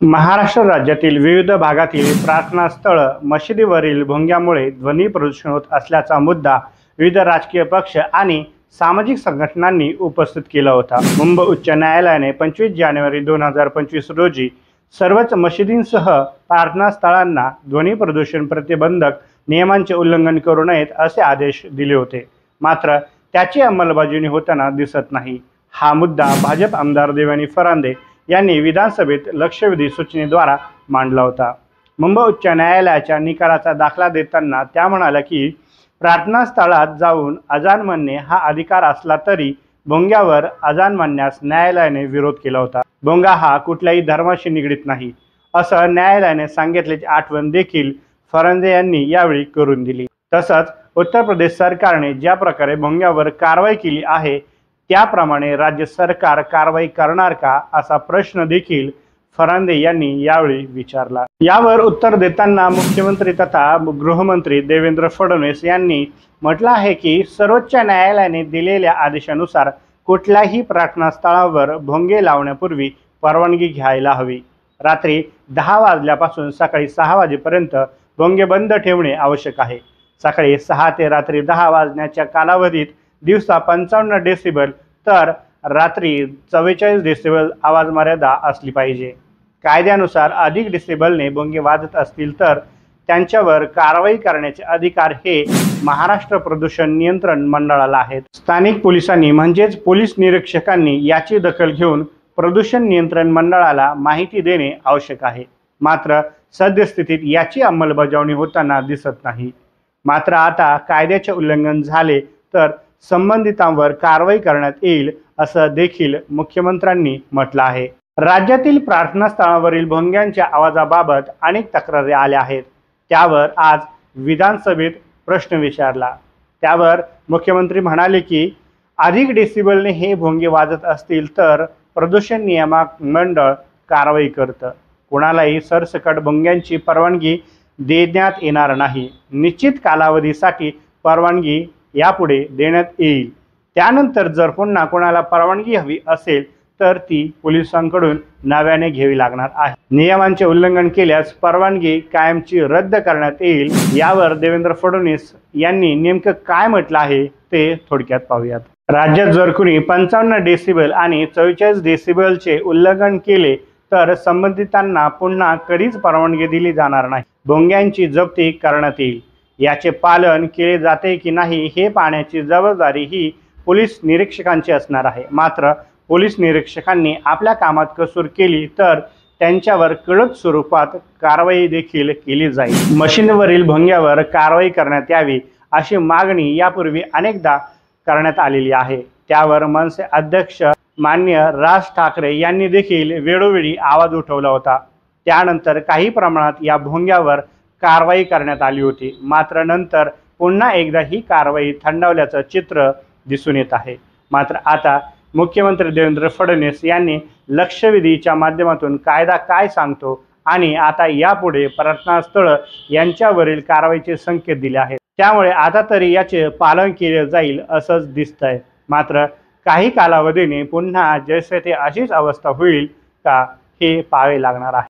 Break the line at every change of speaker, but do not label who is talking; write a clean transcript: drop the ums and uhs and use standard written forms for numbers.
महाराष्ट्र राज्यातील विविध भागातील प्रार्थनास्थळ मशिदीवरील भोंग्यामुळे ध्वनी प्रदूषण होत असल्याचा मुद्दा विविध राजकीय पक्ष आणि सामाजिक संघटनांनी उपस्थित केला होता। मुंबई उच्च न्यायालयाने 25 जानेवारी 2025 रोजी सर्वच मशिदींसह प्रार्थनास्थळांना ध्वनी प्रदूषण प्रतिबंधक नियमांचे उल्लंघन करू नयेत असे आदेश दिले होते। मात्र त्याची अंमलबजावणी होताना दिसत नाही। हा मुद्दा भाजप आमदार देवयानी फरांदे यांनी विधानसभेत लक्षवेधी सूचनेद्वारे मांडला होता। मुंबई उच्च न्यायालयाच्या निकालाचा दाखला देताना त्या म्हणाल्या की प्रार्थनास्थळात जाऊन अजान म्हणणे हा अधिकार असला तरी भोंग्यावर अजान म्हणण्यास न्यायालयाने विरोध केला होता। भोंगा हा कुठल्याही धर्माशी निगडीत नाही असं न्यायालयाने सांगितल्याची आठवण देखील फरांदे यांनी यावेळी करून दिली। तसंच उत्तर प्रदेश सरकारने ज्या प्रकारे भोंग्यावर कारवाई केली आहे त्याप्रमाणे राज्य सरकार कारवाई करणार का असा प्रश्न देखील फरांदे यांनी यावेळी विचारला। यावर उत्तर देताना मुख्यमंत्री तथा गृहमंत्री देवेंद्र फडणवीस यांनी म्हटलं आहे की सर्वोच्च न्यायालयाने दिलेल्या आदेशानुसार कुठल्याही प्रार्थनास्थळावर भोंगे लावण्यापूर्वी परवानगी घ्यायला हवी। रात्री 10 वाजल्यापासून सकाळी 6 वाजेपर्यंत भोंगे बंद ठेवणे आवश्यक आहे। सकाळी 6 ते रात्री 10 वाजण्याच्या कालावधीत दिवसा 55 डेसिबल तर रात्री 44 डेसिबल आवाज मर्यादा असली पाहिजे। कायद्यानुसार अधिक डेसिबलने भोंगे वाजत असतील तर त्यांच्यावर कारवाई करण्याचे अधिकार हे महाराष्ट्र प्रदूषण नियंत्रण मंडळाला आहेत। स्थानिक पोलिसांनी म्हणजेच पोलीस निरीक्षकांनी याची दखल घेऊन प्रदूषण नियंत्रण मंडळाला माहिती देणे आवश्यक आहे। मात्र सद्यस्थितीत याची अंमलबजावणी होताना दिसत नाही। मात्र आता कायद्याचे उल्लंघन झाले तर संबंधितांवर कारवाई करण्यात येईल असं देखील मुख्यमंत्र्यांनी म्हटलं आहे। राज्यातील प्रार्थनास्थळावरील भोंग्यांच्या आवाजाबाबत अनेक तक्रारी आल्या आहेत। त्यावर आज विधानसभेत प्रश्न विचारला। त्यावर मुख्यमंत्री म्हणाले की अधिक डेसिबलने हे भोंगे वाजत असतील तर प्रदूषण नियामक मंडळ कारवाई करतं। कोणालाही सरसकट भोंग्यांची परवानगी देण्यात येणार नाही। निश्चित कालावधीसाठी परवानगी यापुढे देण्यात येईल। त्यानंतर जर पुन्हा कोणाला परवानगी हवी असेल तर ती पोलिसांकडून नव्याने घ्यावी लागणार आहे। नियमांचे उल्लंघन केल्यास परवानगी कायमची रद्द करण्यात येईल। यावर देवेंद्र फडणवीस यांनी नेमकं काय म्हटलं आहे ते थोडक्यात पाहूयात। राज्यात जर कुणी 55 डेसिबल आणि 44 डेसिबलचे उल्लंघन केले तर संबंधितांना पुन्हा कधीच परवानगी दिली जाणार नाही। भोंग्यांची जप्ती करण्यात येईल। याचे पालन केले जाते की नाही हे पाहण्याची जबाबदारी ही पोलीस निरीक्षकांची असणार आहे। मात्र पोलीस निरीक्षकांनी आपल्या कामात कसूर केली तर त्यांच्यावर कडक स्वरूपात कारवाई देखील केली जाईल। मशीनवरील भोंग्यावर कारवाई करण्यात यावी अशी मागणी यापूर्वी अनेकदा करण्यात आलेली आहे। त्यावर मनसे अध्यक्ष माननीय राज ठाकरे यांनी देखील वेळोवेळी आवाज उठवला होता। त्यानंतर काही प्रमाणात या भोंग्यावर कारवाई करण्यात आली होती। मात्र नंतर पुन्हा एकदा ही कारवाई थंडावल्याचं चित्र दिसून येत आहे। मात्र आता मुख्यमंत्री देवेंद्र फडणवीस यांनी लक्षवेधीच्या माध्यमातून कायदा काय सांगतो आणि आता यापुढे प्रार्थनास्थळ यांच्यावरील कारवाईचे संकेत दिले आहेत। त्यामुळे आता तरी याचे पालन केले जाईल असंच दिसतंय। मात्र काही कालावधीने पुन्हा जैसे ते अशीच अवस्था होईल का हे पाहावे लागणार आहे।